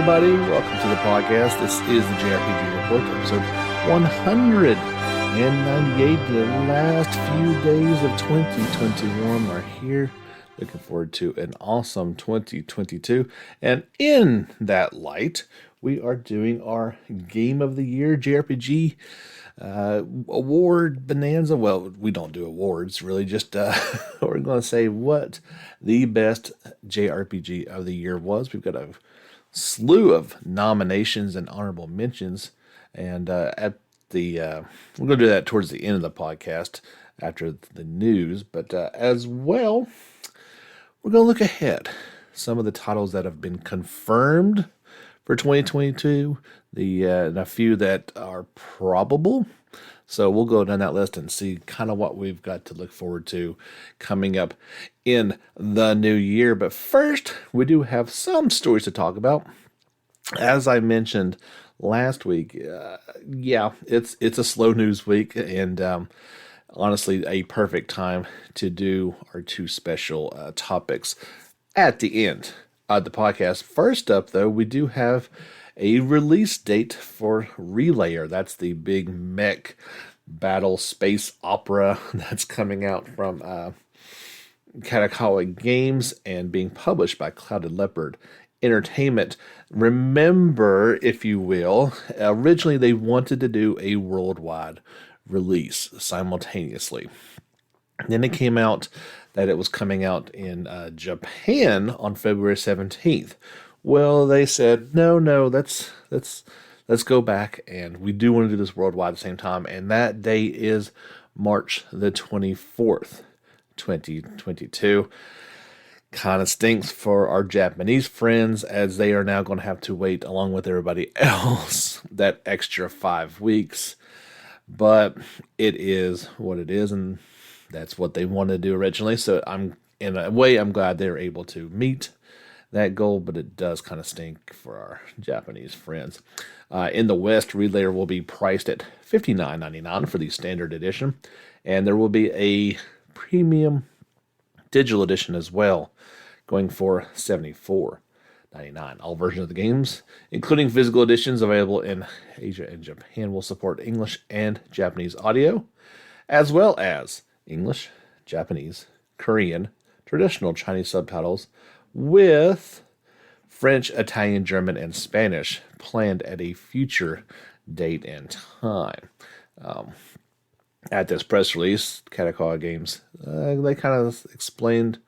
everybody. Welcome to the podcast. This is the JRPG Report, episode 198. The last few days of 2021 are here. Looking forward to an awesome 2022. And in that light, we are doing our Game of the Year JRPG award bonanza. Well, we don't do awards, really. Just we're going to say what the best JRPG of the year was. We've got a slew of nominations and honorable mentions, and we're going to do that towards the end of the podcast after the news. But as well, we're going to look ahead. Some of the titles that have been confirmed for 2022, and a few that are probable. So we'll go down that list and see kind of what we've got to look forward to coming up in the new year. But first, we do have some stories to talk about. As I mentioned last week, it's a slow news week, and honestly, a perfect time to do our two special topics at the end of the podcast. First up, though, we do have a release date for Relayer. That's the big mech battle space opera that's coming out from Katakawa Games and being published by Clouded Leopard Entertainment. Remember, if you will, originally they wanted to do a worldwide release simultaneously. Then it came out that it was coming out in Japan on February 17th. Well, they said, no, let's go back, and we do want to do this worldwide at the same time, and that day is March the 24th, 2022. Kind of stinks for our Japanese friends, as they are now going to have to wait, along with everybody else, that extra 5 weeks. But it is what it is, and that's what they wanted to do originally. So I'm glad they're able to meet that goal, but it does kind of stink for our Japanese friends. In the West, Relayer will be priced at $59.99 for the standard edition, and there will be a premium digital edition as well, going for $74.99. All versions of the games, including physical editions available in Asia and Japan, will support English and Japanese audio, as well as English, Japanese, Korean, traditional Chinese subtitles, with French, Italian, German, and Spanish planned at a future date and time. At this press release, Katakawa Games, they kind of explained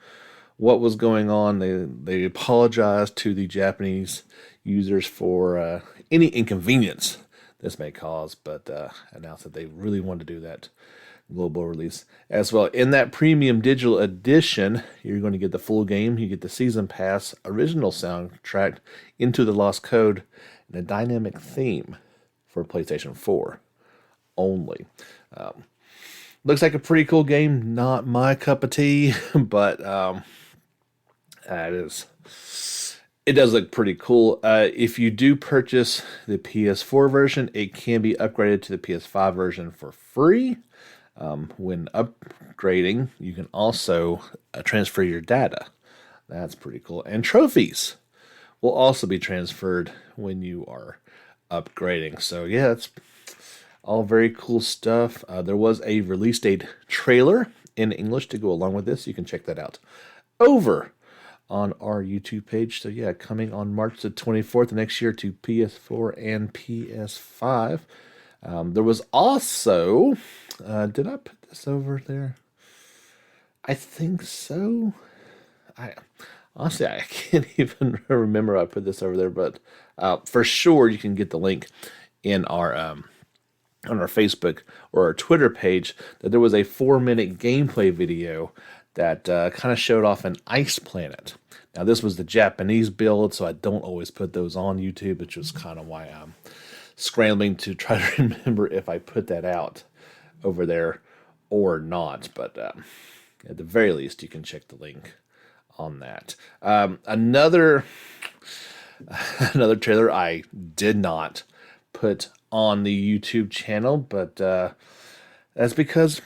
what was going on. They apologized to the Japanese users for any inconvenience this may cause, but announced that they really want to do that global release as well. In that premium digital edition, you're going to get the full game. You get the season pass, original soundtrack, Into the Lost Code, and a dynamic theme for PlayStation 4 only. Looks like a pretty cool game. Not my cup of tea, but it does look pretty cool. If you do purchase the PS4 version, it can be upgraded to the PS5 version for free. When upgrading, you can also transfer your data. That's pretty cool. And trophies will also be transferred when you are upgrading. So yeah, it's all very cool stuff. There was a release date trailer in English to go along with this. You can check that out over on our YouTube page. So yeah, coming on March the 24th next year to PS4 and PS5. There was also, did I put this over there? I think so. Honestly, I can't even remember I put this over there, but for sure you can get the link in our on our Facebook or our Twitter page, that there was a 4-minute gameplay video that kind of showed off an ice planet. Now, this was the Japanese build, so I don't always put those on YouTube, which is kind of why I'm scrambling to try to remember if I put that out over there or not. But at the very least, you can check the link on that. Another trailer I did not put on the YouTube channel, but that's because,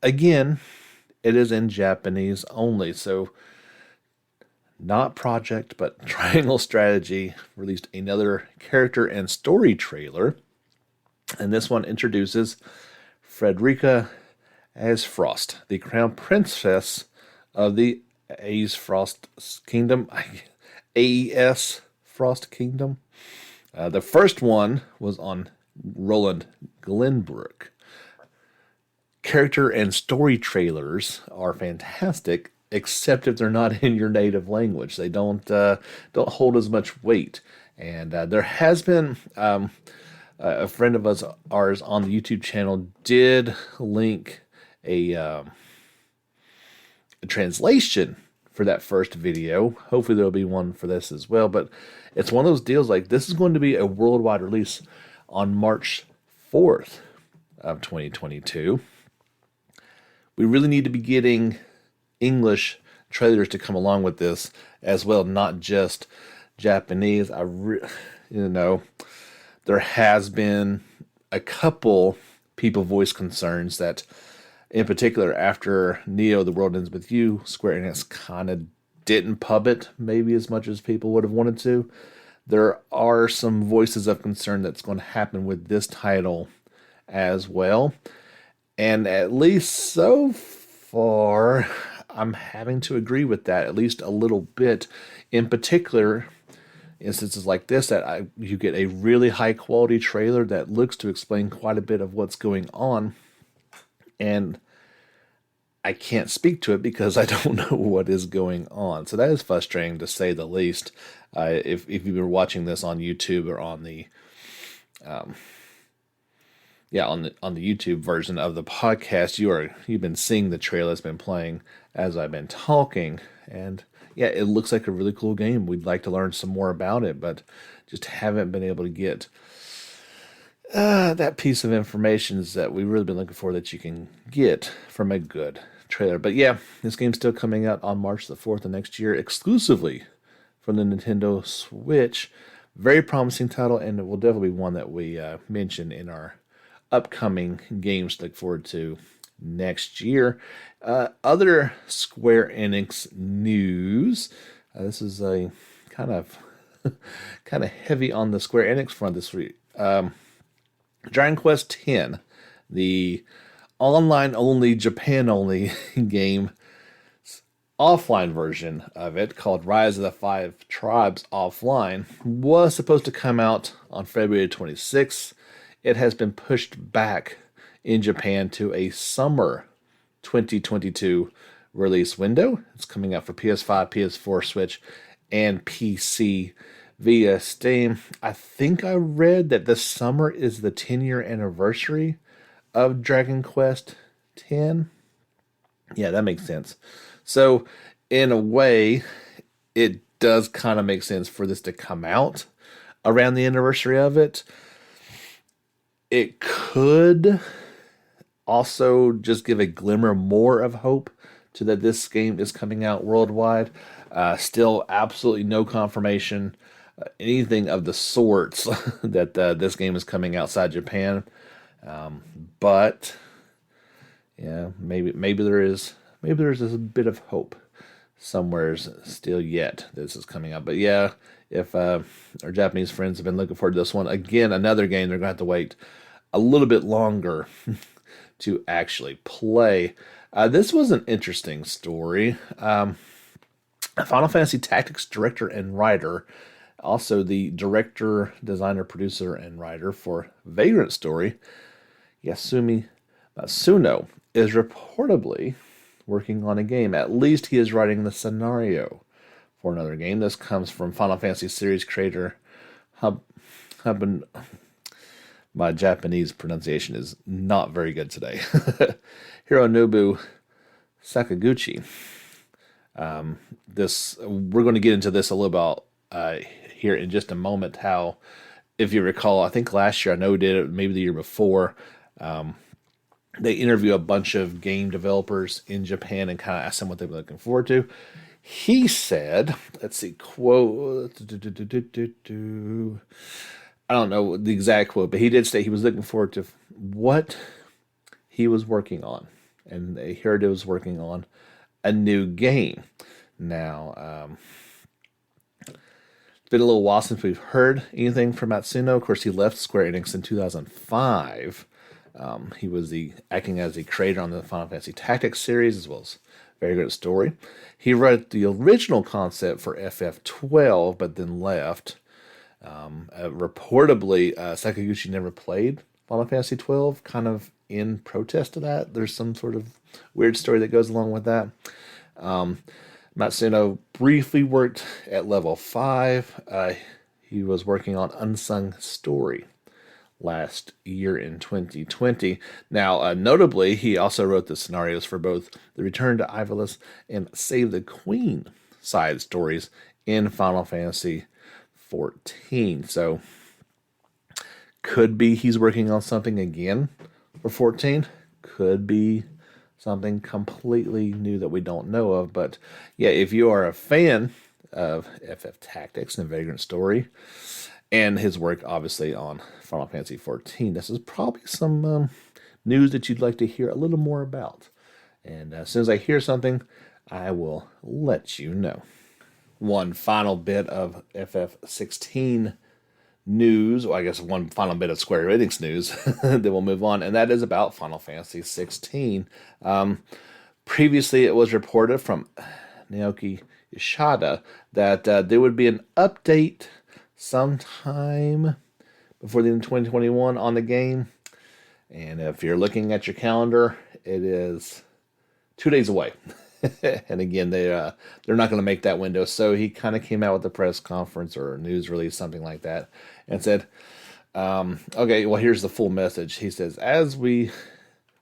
again, it is in Japanese only. So not project, but Triangle Strategy released another character and story trailer. And this one introduces Frederica as Frost, the crown princess of the Aes Frost Kingdom. AES Frost Kingdom. The first one was on Roland Glenbrook. Character and story trailers are fantastic, except if they're not in your native language. They don't hold as much weight. And there has been a friend of ours on the YouTube channel did link a translation for that first video. Hopefully there'll be one for this as well. But it's one of those deals like this is going to be a worldwide release on March 4th of 2022. We really need to be getting English trailers to come along with this as well, not just Japanese. There has been a couple people voice concerns that, in particular, after Neo: The World Ends With You, Square Enix kind of didn't pub it maybe as much as people would have wanted to. There are some voices of concern that's going to happen with this title as well. And at least so far, I'm having to agree with that at least a little bit. In particular, instances like this, that you get a really high quality trailer that looks to explain quite a bit of what's going on. And I can't speak to it because I don't know what is going on. So that is frustrating to say the least. If you were watching this on YouTube or on the on the YouTube version of the podcast, you've been seeing the trailer that's been playing as I've been talking, and yeah, it looks like a really cool game. We'd like to learn some more about it, but just haven't been able to get that piece of information that we've really been looking for that you can get from a good trailer. But yeah, this game's still coming out on March the 4th of next year, exclusively from the Nintendo Switch. Very promising title, and it will definitely be one that we mention in our upcoming games to look forward to next year. Other Square Enix news. This is a kind of heavy on the Square Enix front this week. Dragon Quest X, the online-only, Japan-only game, offline version of it, called Rise of the Five Tribes Offline, was supposed to come out on February 26th. It has been pushed back in Japan to a summer 2022 release window. It's coming out for PS5, PS4, Switch, and PC via Steam. I think I read that this summer is the 10-year anniversary of Dragon Quest X. Yeah, that makes sense. So, in a way, it does kind of make sense for this to come out around the anniversary of it. It could also just give a glimmer more of hope to that this game is coming out worldwide. Still absolutely no confirmation, anything of the sorts that this game is coming outside Japan. But yeah, maybe there is a bit of hope somewhere still yet this is coming out. But yeah, if our Japanese friends have been looking forward to this one, again, another game they're going to have to wait a little bit longer to actually play. This was an interesting story. Final Fantasy Tactics director and writer, also the director, designer, producer, and writer for Vagrant Story, Yasumi Matsuno, is reportedly working on a game. At least he is writing the scenario for another game. This comes from Final Fantasy series creator my Japanese pronunciation is not very good today. Hironobu Sakaguchi. We're going to get into this a little bit here in just a moment. How, if you recall, I think last year, I know we did it, maybe the year before, they interview a bunch of game developers in Japan and kind of ask them what they were looking forward to. He said, let's see, quote, I don't know the exact quote, but he did say he was looking forward to what he was working on. And they heard he was working on a new game. Now, It's been a little while since we've heard anything from Matsuno. Of course, he left Square Enix in 2005. He was acting as the creator on the Final Fantasy Tactics series, as well as very good at story. He wrote the original concept for FF12, but then left. Reportedly, Sakaguchi never played Final Fantasy 12, kind of in protest to that. There's some sort of weird story that goes along with that. Matsuno briefly worked at level 5. He was working on Unsung Story last year in 2020. Now, notably, he also wrote the scenarios for both the Return to Ivalice and Save the Queen side stories in Final Fantasy XIV. So, could be he's working on something again for 14. Could be something completely new that we don't know of. But yeah, if you are a fan of FF Tactics and Vagrant Story and his work obviously on Final Fantasy XIV, this is probably some news that you'd like to hear a little more about. And as soon as I hear something, I will let you know. One final bit of FF16 news, or I guess one final bit of Square Enix news, then we'll move on, and that is about Final Fantasy XVI. Previously, it was reported from Naoki Ishida that there would be an update sometime before the end of 2021 on the game, and if you're looking at your calendar, it is 2 days away. And again, they're not going to make that window. So he kind of came out with a press conference or a news release, something like that, and said, okay, well, here's the full message. He says, when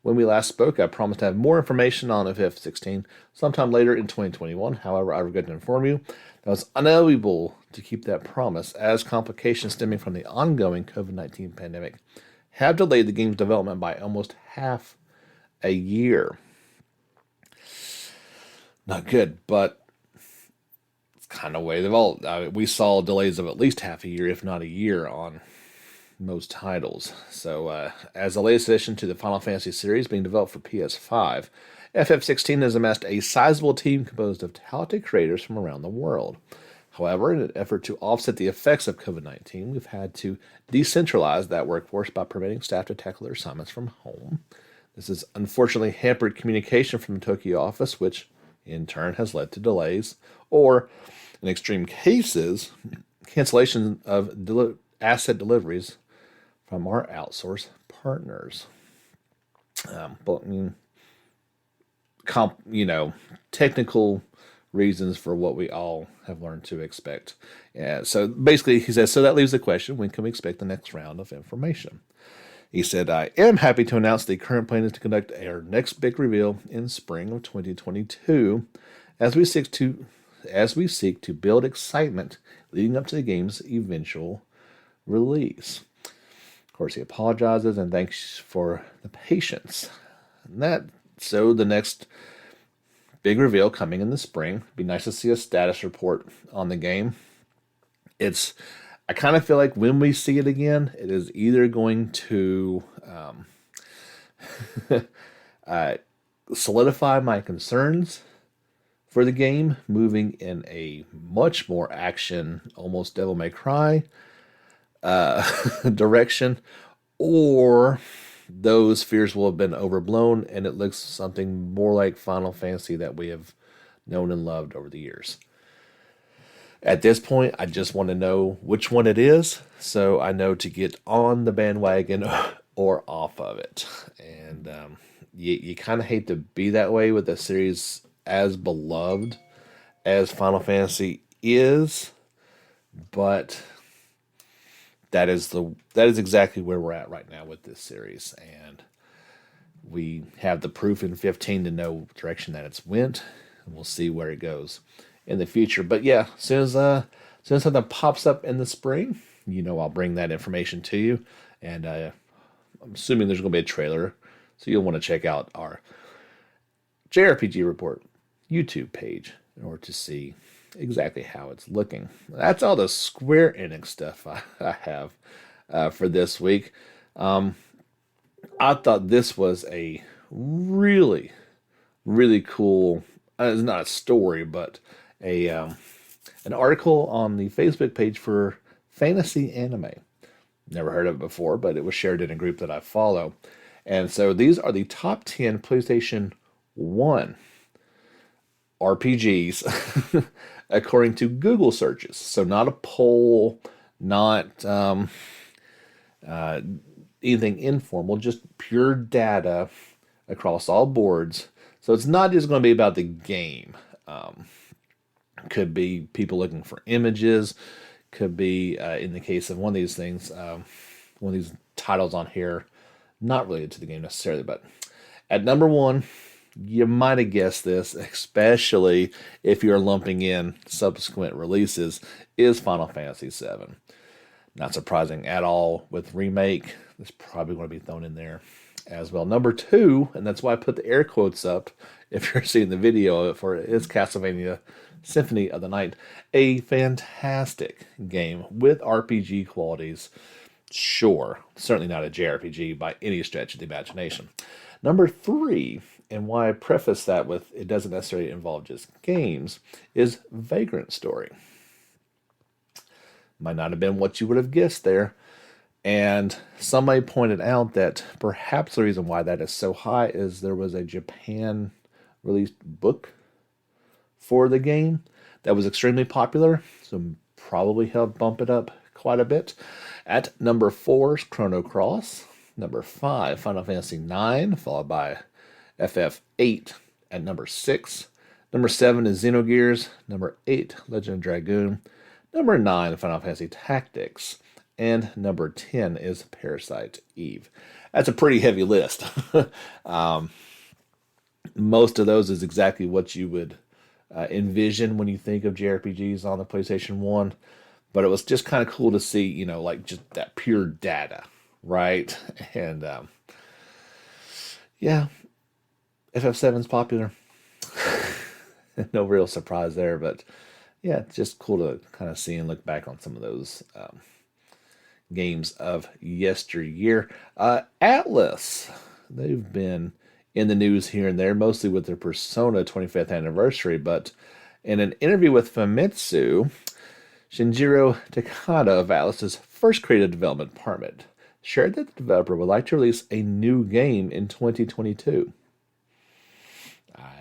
we last spoke, I promised to have more information on FF16 sometime later in 2021. However, I regret to inform you that I was unable to keep that promise, as complications stemming from the ongoing COVID-19 pandemic have delayed the game's development by almost half a year. Not good, but it's kind of the way they've all. We saw delays of at least half a year, if not a year, on most titles. So, as the latest addition to the Final Fantasy series being developed for PS5, FF16 has amassed a sizable team composed of talented creators from around the world. However, in an effort to offset the effects of COVID-19, we've had to decentralize that workforce by permitting staff to tackle their assignments from home. This has unfortunately hampered communication from the Tokyo office, which in turn has led to delays, or in extreme cases, cancellation of asset deliveries from our outsourced partners. Technical reasons for what we all have learned to expect. Yeah, so basically, he says, so that leaves the question, when can we expect the next round of information? He said, I am happy to announce the current plan is to conduct our next big reveal in spring of 2022 as we seek to build excitement leading up to the game's eventual release. Of course, he apologizes and thanks for the patience. So the next big reveal coming in the spring. It'd be nice to see a status report on the game. I kind of feel like when we see it again, it is either going to solidify my concerns for the game, moving in a much more action, almost Devil May Cry direction, or those fears will have been overblown and it looks something more like Final Fantasy that we have known and loved over the years. At this point, I just want to know which one it is, so I know to get on the bandwagon or off of it. And you kind of hate to be that way with a series as beloved as Final Fantasy is, but that is exactly where we're at right now with this series, and we have the proof in 15 to know direction that it's went, and we'll see where it goes in the future. But yeah, as soon as something pops up in the spring, I'll bring that information to you. And I'm assuming there's going to be a trailer, so you'll want to check out our JRPG Report YouTube page in order to see exactly how it's looking. That's all the Square Enix stuff I have for this week. I thought this was a really, really cool. It's not a story, but a an article on the Facebook page for Fantasy Anime. Never heard of it before, but it was shared in a group that I follow. And so these are the top 10 PlayStation 1 RPGs according to Google searches. So not a poll, not anything informal, just pure data across all boards. So it's not just going to be about the game. Could be people looking for images. Could be, in the case of one of these things, one of these titles on here, not related to the game necessarily, but at number one, you might have guessed this, especially if you're lumping in subsequent releases, is Final Fantasy VII. Not surprising at all with Remake. It's probably going to be thrown in there as well. Number two, and that's why I put the air quotes up if you're seeing the video of it for it, is Castlevania Symphony of the Night. A fantastic game with RPG qualities. Sure, certainly not a JRPG by any stretch of the imagination. Number three, and why I preface that with it doesn't necessarily involve just games, is Vagrant Story. Might not have been what you would have guessed there. And somebody pointed out that perhaps the reason why that is so high is there was a Japan released book for the game that was extremely popular, so probably helped bump it up quite a bit. At number 4 is Chrono Cross. Number 5, Final Fantasy IX, followed by FF8 at number 6. Number 7 is Xenogears. Number 8, Legend of Dragoon. Number 9, Final Fantasy Tactics. And number 10 is Parasite Eve. That's a pretty heavy list. Most of those is exactly what you would envision when you think of JRPGs on the PlayStation 1. But it was just kind of cool to see, like just that pure data, right? And yeah, FF7's popular. No real surprise there, but yeah, it's just cool to kind of see and look back on some of those games of yesteryear. Atlas, they've been in the news here and there, mostly with their Persona 25th anniversary, but in an interview with Famitsu, Shinjiro Takada of Atlas's first creative development department shared that the developer would like to release a new game in 2022.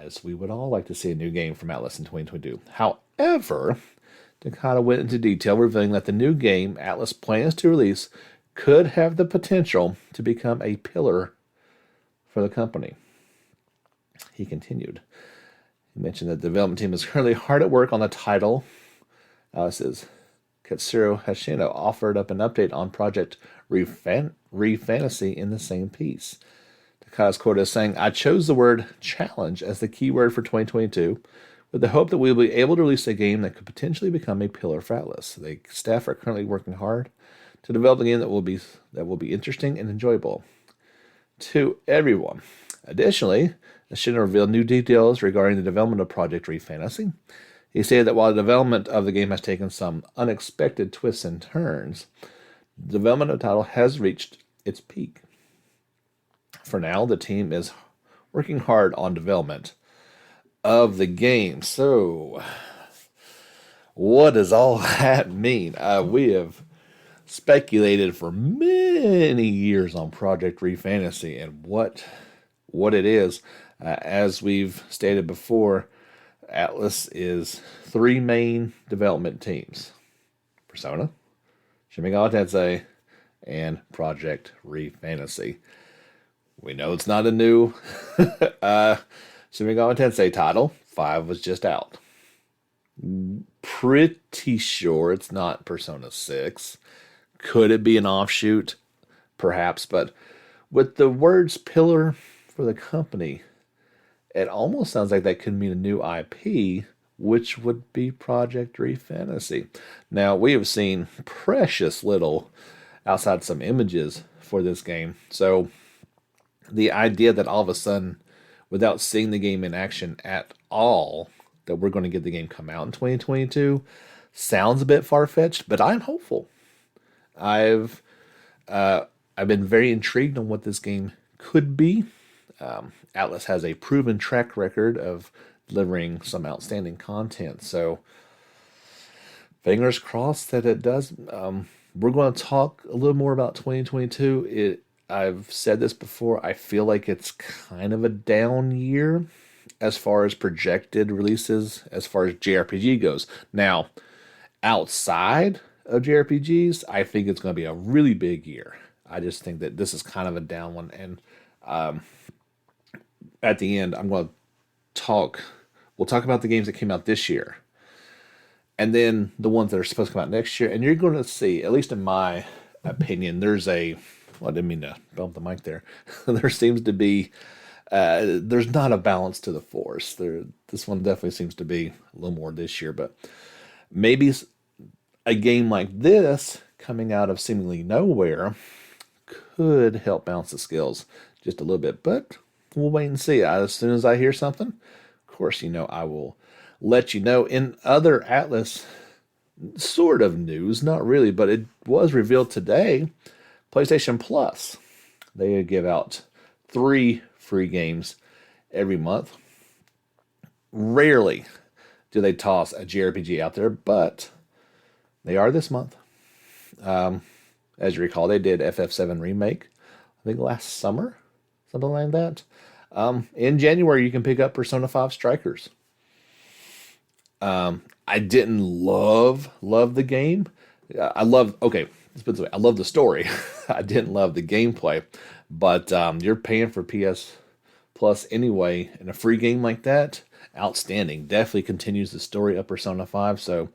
As we would all like to see a new game from Atlas in 2022. However, Takada went into detail, revealing that the new game Atlas plans to release could have the potential to become a pillar for the company. He continued. He mentioned that the development team is currently hard at work on the title. Alice's Katsuro Hashino offered up an update on Project Re-Fantasy in the same piece. Takada's quote is saying, "I chose the word challenge as the key word for 2022 with the hope that we will be able to release a game that could potentially become a pillar for Atlas. The staff are currently working hard to develop a game that will be interesting and enjoyable to everyone." Additionally, Hashino revealed new details regarding the development of Project Re-Fantasy. He stated that while the development of the game has taken some unexpected twists and turns, the development of the title has reached its peak. For now, the team is working hard on development of the game. So, what does all that mean? We have speculated for many years on Project Re-Fantasy and what it is. As we've stated before, Atlas is 3 main development teams: Persona, Shin Megami Tensei, and Project Re-Fantasy. We know it's not a new Shin Megami Tensei title. 5 was just out. Pretty sure it's not Persona 6. Could it be an offshoot? Perhaps, but with the words pillar for the company, it almost sounds like that could mean a new IP, which would be Project Re-Fantasy. Now, we have seen precious little outside some images for this game. So, the idea that all of a sudden, without seeing the game in action at all, that we're going to get the game come out in 2022 sounds a bit far-fetched, but I'm hopeful. I've been very intrigued on what this game could be. Atlas has a proven track record of delivering some outstanding content, so Fingers crossed that it does. We're going to talk a little more about 2022. I've said this before. I feel like it's kind of a down year as far as projected releases, as far as JRPG goes. Now, outside of JRPGs, I think it's going to be a really big year. I just think that this is kind of a down one. And at the end, I'm going to talk. We'll talk about the games that came out this year, and then the ones that are supposed to come out next year. And you're going to see, at least in my opinion, there's a. Well, I didn't mean to bump the mic there. There seems to be. There's not a balance to the force. This one definitely seems to be a little more this year, but maybe a game like this coming out of seemingly nowhere could help balance the scales just a little bit. But we'll wait and see. As soon as I hear something, of course, I will let you know. In other Atlas sort of news, not really, but it was revealed today, PlayStation Plus. They give out 3 free games every month. Rarely do they toss a JRPG out there, but they are this month. As you recall, they did FF7 Remake, I think last summer, something like that. In January, you can pick up Persona 5 Strikers. I didn't love the game. Okay, let's put it this way. I love the story. I didn't love the gameplay, but you're paying for PS Plus anyway, and a free game like that, outstanding. Definitely continues the story of Persona 5. So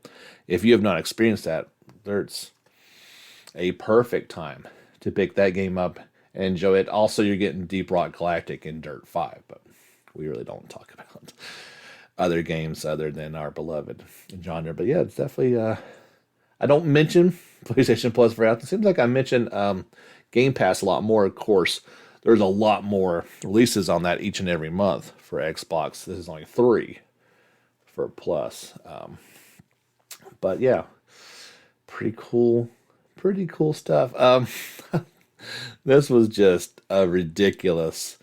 if you have not experienced that, there's a perfect time to pick that game up and enjoy it. Also, you're getting Deep Rock Galactic and Dirt 5, but we really don't talk about other games other than our beloved genre. But yeah, it's definitely. I don't mention PlayStation Plus very often. It seems like I mention Game Pass a lot more. Of course, there's a lot more releases on that each and every month for Xbox. This is only 3 for Plus. But yeah, pretty cool stuff. This was just a ridiculous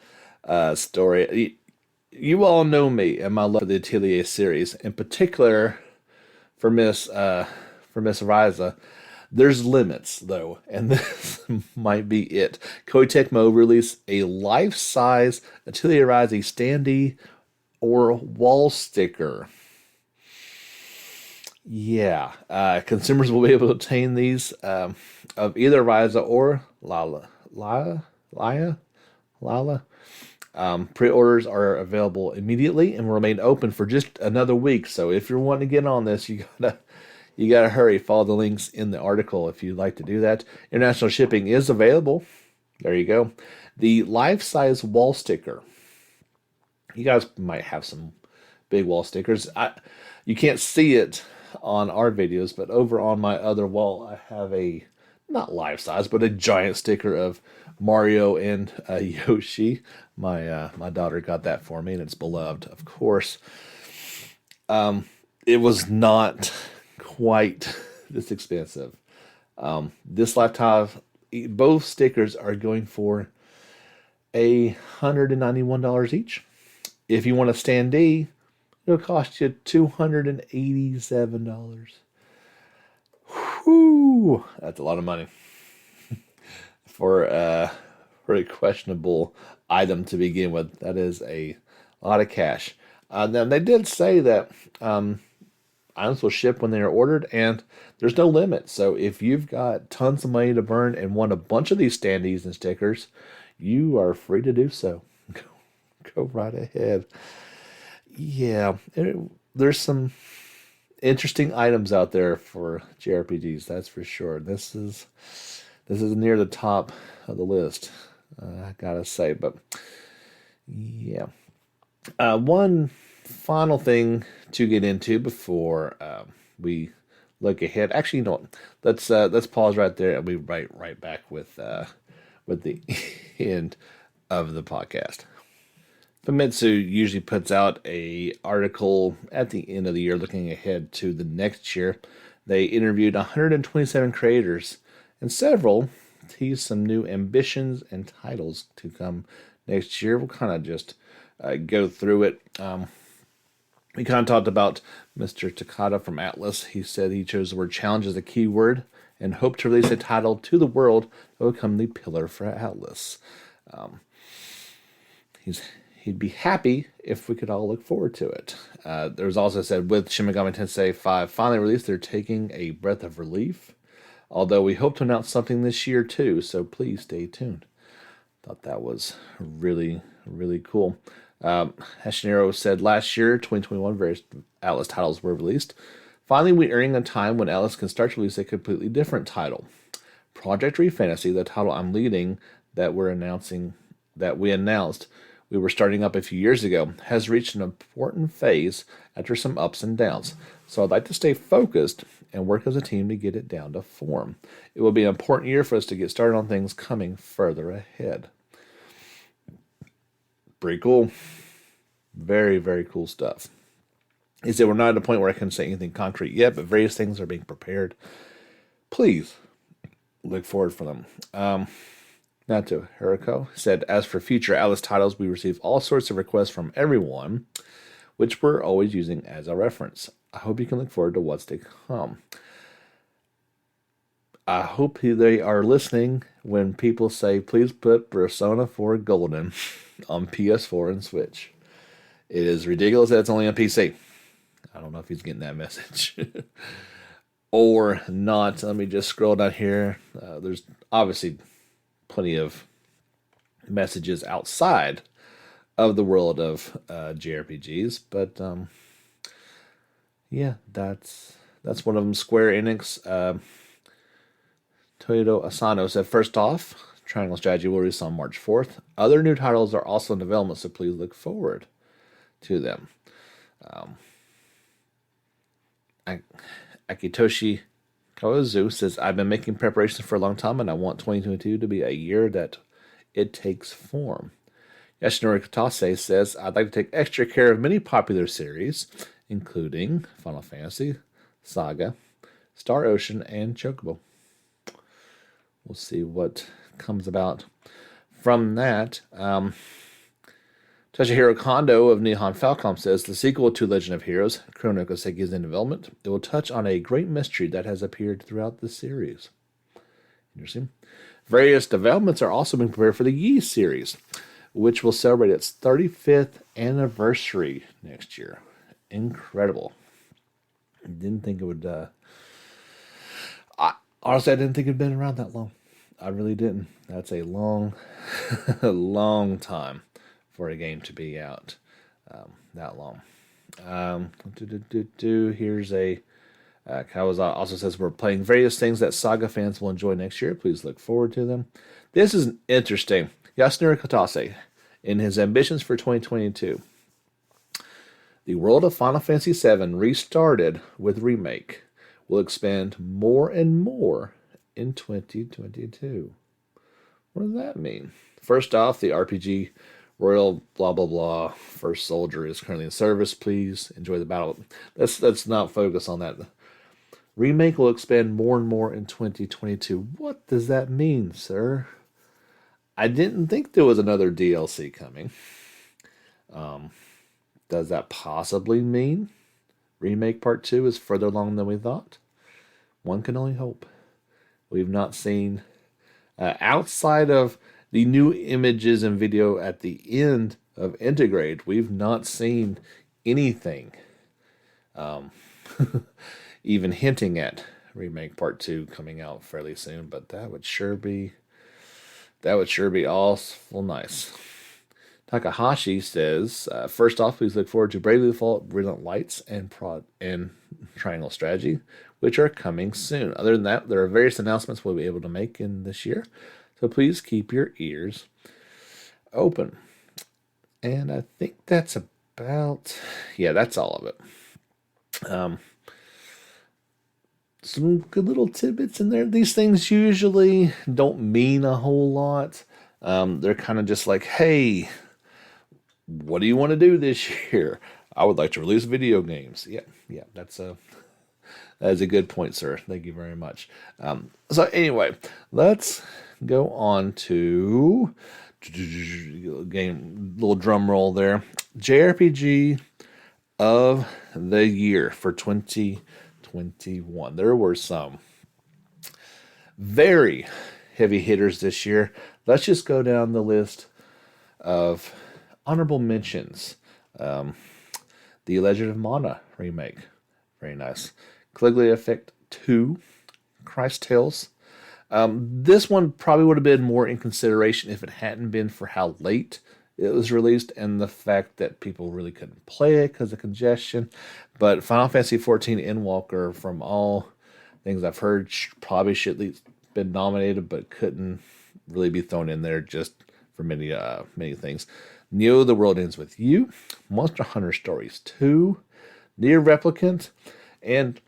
story. You all know me and my love of the Atelier series, in particular for Miss Riza. There's limits though, and this might be it. Koei Tecmo released a life-size Atelier Riza standee or wall sticker. Yeah, consumers will be able to obtain these of either Riza or Lala. Pre-orders are available immediately and will remain open for just another week. So if you're wanting to get on this, you gotta hurry. Follow the links in the article if you'd like to do that. International shipping is available. There you go. The life-size wall sticker. You guys might have some big wall stickers. You can't see it on our videos, but over on my other wall, I have a not life-size, but a giant sticker of Mario and Yoshi. My daughter got that for me, and it's beloved, of course. It was not quite this expensive. This lifetime, both stickers are going for $191 each. If you want a standee, it'll cost you $287. Whew, that's a lot of money for a questionable item to begin with. That is a lot of cash. Now they did say that items will ship when they are ordered, and there's no limit. So if you've got tons of money to burn and want a bunch of these standees and stickers, you are free to do so. Go right ahead. Yeah, there's some interesting items out there for JRPGs, that's for sure. This is near the top of the list, I gotta say. But yeah, one final thing to get into before we look ahead. Actually, you know what? Let's pause right there and we right back with the end of the podcast. Famitsu usually puts out a article at the end of the year looking ahead to the next year. They interviewed 127 creators, and several teased some new ambitions and titles to come next year. We'll kind of just go through it. We kind of talked about Mr. Takata from Atlas. He said he chose the word challenge as a key word and hoped to release a title to the world that would become the pillar for Atlas. He'd be happy if we could all look forward to it. There was also said with Shin Megami Tensei 5 finally released, they're taking a breath of relief. Although we hope to announce something this year too, so please stay tuned. Thought that was really, really cool. Hashinero said last year, 2021, various Atlas titles were released. Finally, we're nearing a time when Atlas can start to release a completely different title. Project Refantasy, the title I'm leading that we announced we were starting up a few years ago, has reached an important phase after some ups and downs. So I'd like to stay focused and work as a team to get it down to form. It will be an important year for us to get started on things coming further ahead. Pretty cool. Very, very cool stuff. He said, we're not at a point where I can say anything concrete yet, but various things are being prepared. Please look forward for them. Nato Hiroko said, as for future Atlas titles, we receive all sorts of requests from everyone, which we're always using as a reference. I hope you can look forward to what's to come. I hope they are listening when people say, please put Persona 4 Golden on PS4 and Switch. It is ridiculous that it's only on PC. I don't know if he's getting that message. Or not. Let me just scroll down here. There's obviously plenty of messages outside of the world of JRPGs, but yeah, that's one of them. Square Enix, Toyoto Asano said, first off, Triangle Strategy will release on March 4th. Other new titles are also in development, so please look forward to them. Akitoshi Kawazu says, I've been making preparations for a long time, and I want 2022 to be a year that it takes form. Yashinori Katase says, I'd like to take extra care of many popular series, including Final Fantasy, Saga, Star Ocean, and Chocobo. We'll see what comes about from that. Toshihiro Kondo of Nihon Falcom says, the sequel to Legend of Heroes, Chrono Koseki, is in development. It will touch on a great mystery that has appeared throughout the series. Interesting. Various developments are also being prepared for the Yi series, which will celebrate its 35th anniversary next year. Incredible. I didn't think it would... honestly, I didn't think it had been around that long. I really didn't. That's a long, long time for a game to be out that long. Here's a... Kawaza also says, we're playing various things that Saga fans will enjoy next year. Please look forward to them. This is interesting. Yasunori Katase, in his ambitions for 2022, the world of Final Fantasy VII restarted with remake will expand more and more in 2022. What does that mean? First off, the RPG Royal blah blah blah First Soldier is currently in service. Please enjoy the battle. Let's not focus on that. Remake will expand more and more in 2022. What does that mean, sir? I didn't think there was another DLC coming. Does that possibly mean Remake Part 2 is further along than we thought? One can only hope. We've not seen, outside of the new images and video at the end of Integrate, we've not seen anything even hinting at Remake Part 2 coming out fairly soon, but that would sure be awful nice. Takahashi says, first off, please look forward to Bravely Default, Brilliant Lights, and Triangle Strategy, which are coming soon. Other than that, there are various announcements we'll be able to make in this year, so please keep your ears open. And I think that's that's all of it. Some good little tidbits in there. These things usually don't mean a whole lot. They're kind of just like, hey, what do you want to do this year? I would like to release video games. Yeah, that's a good point, sir. Thank you very much. So anyway, let's go on to game. Little drum roll there. JRPG of the year for 2021. There were some very heavy hitters this year. Let's just go down the list of honorable mentions. The Legend of Mana remake. Very nice. Caligula Effect 2. Christ Tales. This one probably would have been more in consideration if it hadn't been for how late it was released and the fact that people really couldn't play it because of congestion. But Final Fantasy XIV Endwalker, from all things I've heard, probably should at least been nominated, but couldn't really be thrown in there just for many things. Neo: The World Ends With You, Monster Hunter Stories 2, Nier Replicant, and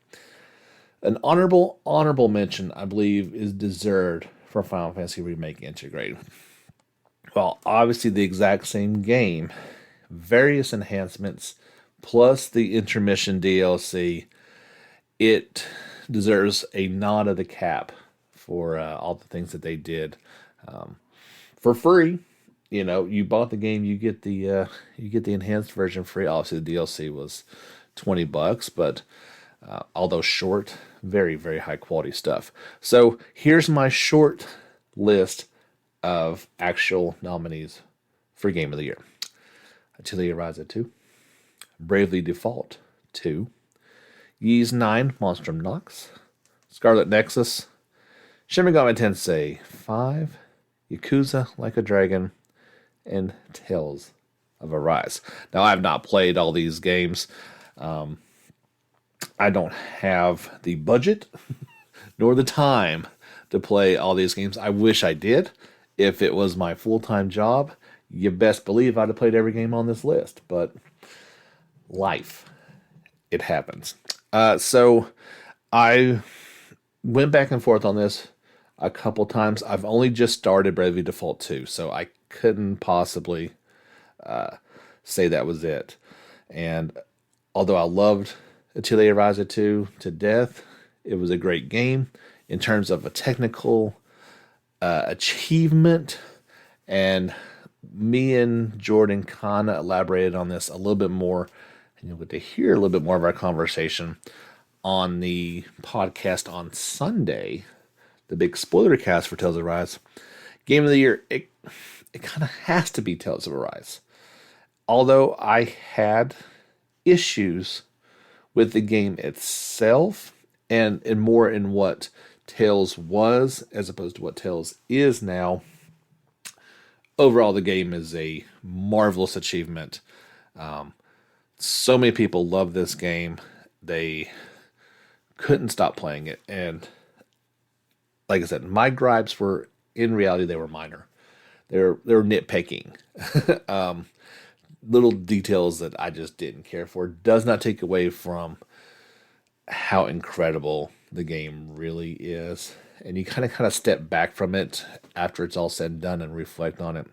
an honorable mention, I believe, is deserved for Final Fantasy Remake Integrate. Well, obviously the exact same game, various enhancements, plus the intermission DLC, it deserves a nod of the cap for all the things that they did for free. You know, you bought the game, you get the enhanced version free. Obviously, the DLC was $20, but although short, very, very high quality stuff. So here's my short list of actual nominees for Game of the Year. Atelier Ryza 2, Bravely Default 2, Ys 9 Monstrum Nox, Scarlet Nexus, Shin Megami Tensei 5, Yakuza Like a Dragon, and Tales of Arise. Now, I have not played all these games. I don't have the budget nor the time to play all these games. I wish I did. If it was my full-time job, you best believe I'd have played every game on this list. But life, it happens. So I went back and forth on this a couple times. I've only just started Bravely Default 2, so I couldn't possibly say that was it. And although I loved Atelier Ryza 2 to death, it was a great game in terms of a technical achievement, and me and Jordan kind of elaborated on this a little bit more, and you'll get to hear a little bit more of our conversation on the podcast on Sunday, the big spoiler cast for Tales of Arise. Game of the Year, it kind of has to be Tales of Arise. Although I had issues with the game itself and more in what Tales was as opposed to what Tales is now, overall the game is a marvelous achievement. So many people love this game. They couldn't stop playing it. And like I said, my gripes were, in reality, they were minor. They were nitpicking. Little details that I just didn't care for. Does not take away from how incredible the game really is. And you kind of step back from it after it's all said and done and reflect on it.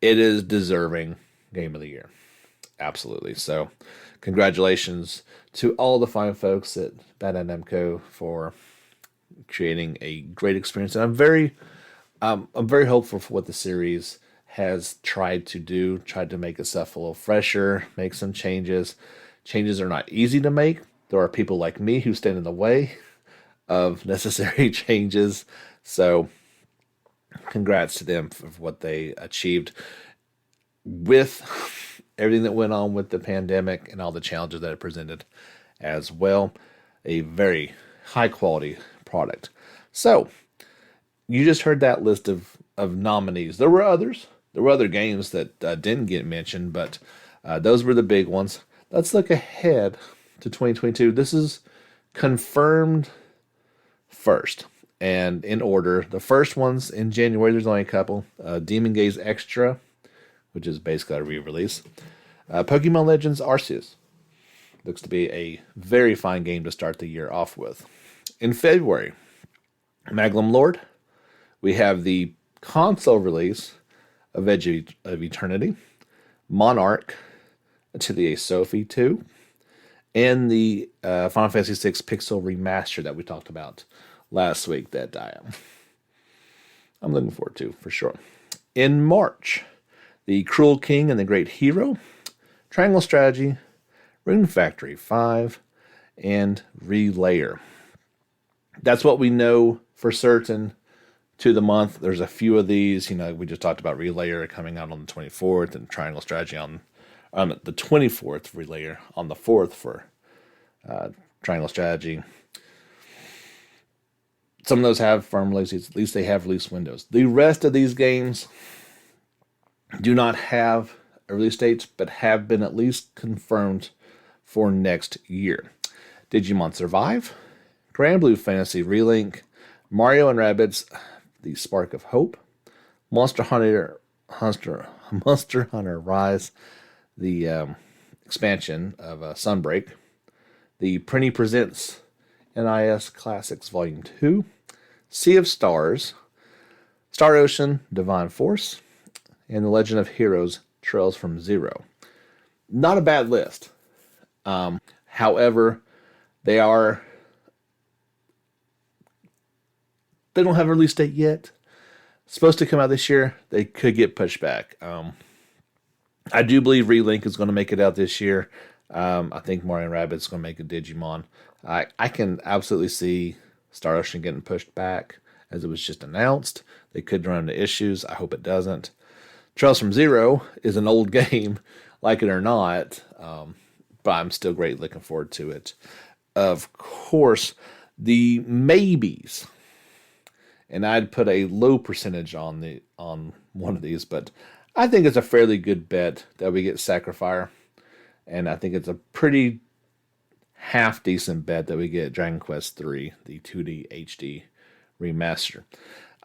It is deserving Game of the Year. Absolutely. So congratulations to all the fine folks at Bandai Namco for creating a great experience. And I'm very hopeful for what the series has tried to make itself a little fresher, make some changes. Changes are not easy to make. There are people like me who stand in the way of necessary changes. So congrats to them for what they achieved with everything that went on with the pandemic and all the challenges that it presented as well. A very high quality product. So you just heard that list of nominees. There were others. There were other games that didn't get mentioned, but those were the big ones. Let's look ahead to 2022. This is confirmed first, and in order. The first ones in January, there's only a couple. Demon Gaze Extra, which is basically a re-release. Pokemon Legends Arceus. Looks to be a very fine game to start the year off with. In February, Magnum Lord. We have the console release of Edge of Eternity, Monarch, Atelier Sophie 2, and the Final Fantasy VI Pixel Remaster that we talked about last week that I'm looking forward to, for sure. In March, The Cruel King and the Great Hero, Triangle Strategy, Rune Factory 5, and Relayer. That's what we know for certain to the month. There's a few of these. We just talked about Relayer coming out on the 24th and Triangle Strategy on the 24th, Relayer on the 4th for Triangle Strategy. Some of those have firm releases. At least they have release windows. The rest of these games do not have a release dates, but have been at least confirmed for next year. Digimon Survive, Granblue Fantasy Relink, Mario and Rabbids The Spark of Hope, Monster Hunter Rise, the expansion of Sunbreak, the Prinny Presents NIS Classics Volume 2, Sea of Stars, Star Ocean Divine Force, and The Legend of Heroes Trails from Zero. Not a bad list. However, they don't have a release date yet. Supposed to come out this year. They could get pushed back. I do believe Relink is going to make it out this year. I think Mario & Rabbids is going to make a Digimon. I can absolutely see Star Ocean getting pushed back, as it was just announced. They could run into issues. I hope it doesn't. Trails from Zero is an old game, like it or not, but I'm still greatly looking forward to it. Of course, the maybes, and I'd put a low percentage on one of these, but I think it's a fairly good bet that we get Sacrifier, and I think it's a pretty half decent bet that we get Dragon Quest III, the 2D HD remaster.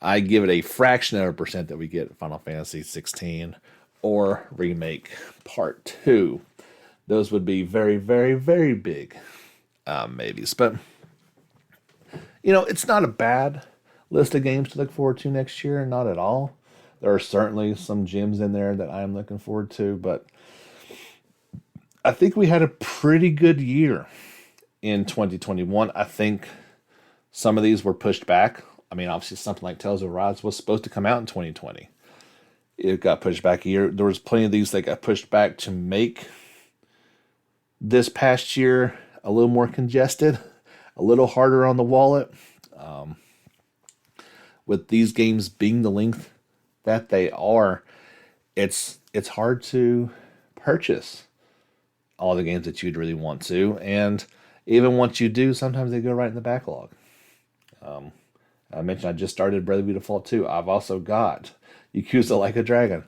I give it a fraction of a percent that we get Final Fantasy XVI or Remake Part 2. Those would be very, very, very big maybes. But, it's not a bad list of games to look forward to next year. Not at all. There are certainly some gems in there that I'm looking forward to. But I think we had a pretty good year in 2021. I think some of these were pushed back. I mean, obviously something like Tales of Arise was supposed to come out in 2020. It got pushed back a year. There was plenty of these that got pushed back to make this past year a little more congested, a little harder on the wallet. With these games being the length that they are, it's hard to purchase all the games that you'd really want to. And even once you do, sometimes they go right in the backlog. I mentioned I just started Bravely Default 2. I've also got Yakuza Like a Dragon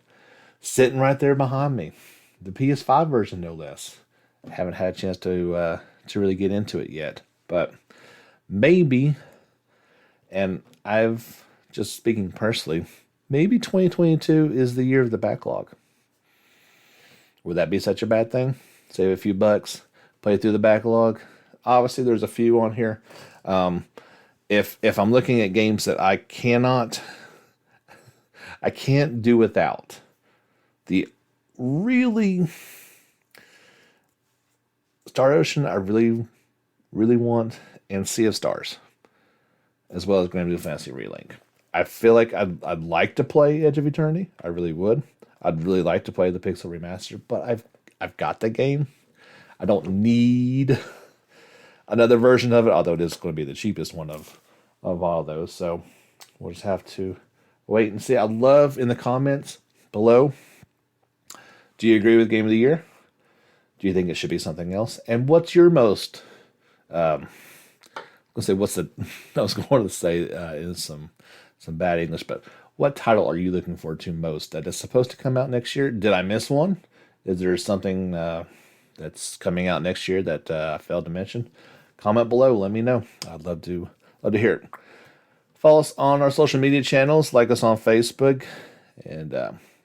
sitting right there behind me. The PS5 version, no less. I haven't had a chance to really get into it yet. But maybe, and I've just speaking personally, maybe 2022 is the year of the backlog. Would that be such a bad thing? Save a few bucks, play through the backlog. Obviously, there's a few on here. If I'm looking at games that I can't do without, the really Star Ocean I really, really want, and Sea of Stars, as well as Granblue Fantasy Relink. I feel like I'd like to play Edge of Eternity. I really would. I'd really like to play the Pixel Remaster, but I've got the game. I don't need another version of it, although it is going to be the cheapest one of all of those. So we'll just have to wait and see. I'd love in the comments below, do you agree with Game of the Year? Do you think it should be something else? And what's your most, I was going to say is some bad English, but what title are you looking forward to most that is supposed to come out next year? Did I miss one? Is there something that's coming out next year that I failed to mention? Comment below. Let me know. I'd love to hear it. Follow us on our social media channels. Like us on Facebook. And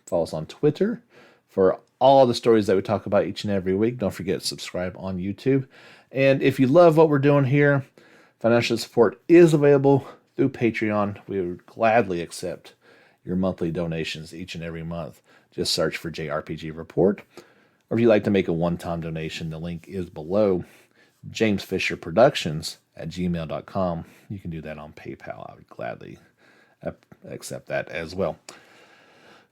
follow us on Twitter for all the stories that we talk about each and every week. Don't forget to subscribe on YouTube. And if you love what we're doing here, financial support is available through Patreon. We would gladly accept your monthly donations each and every month. Just search for JRPG Report. Or if you'd like to make a one-time donation, the link is below. JamesFisherProductions@gmail.com. You can do that on PayPal. I would gladly accept that as well.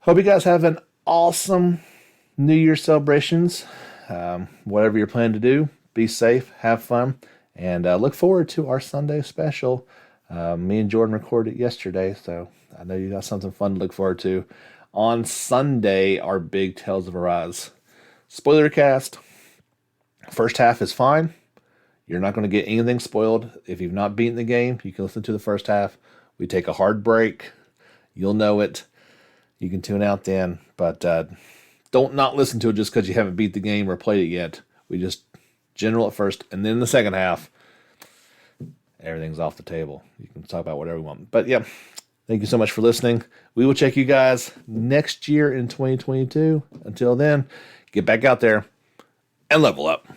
Hope you guys have an awesome New Year celebrations. whatever you're planning to do, be safe, have fun, and look forward to our Sunday special. Me and Jordan recorded it yesterday, so I know you got something fun to look forward to. On Sunday, our big Tales of Arise spoiler cast. First half is fine. You're not going to get anything spoiled. If you've not beaten the game, you can listen to the first half. We take a hard break. You'll know it. You can tune out then, but don't not listen to it just because you haven't beat the game or played it yet. We just general at first, and then in the second half, everything's off the table. You can talk about whatever you want. But yeah, thank you so much for listening. We will check you guys next year in 2022. Until then, get back out there and level up.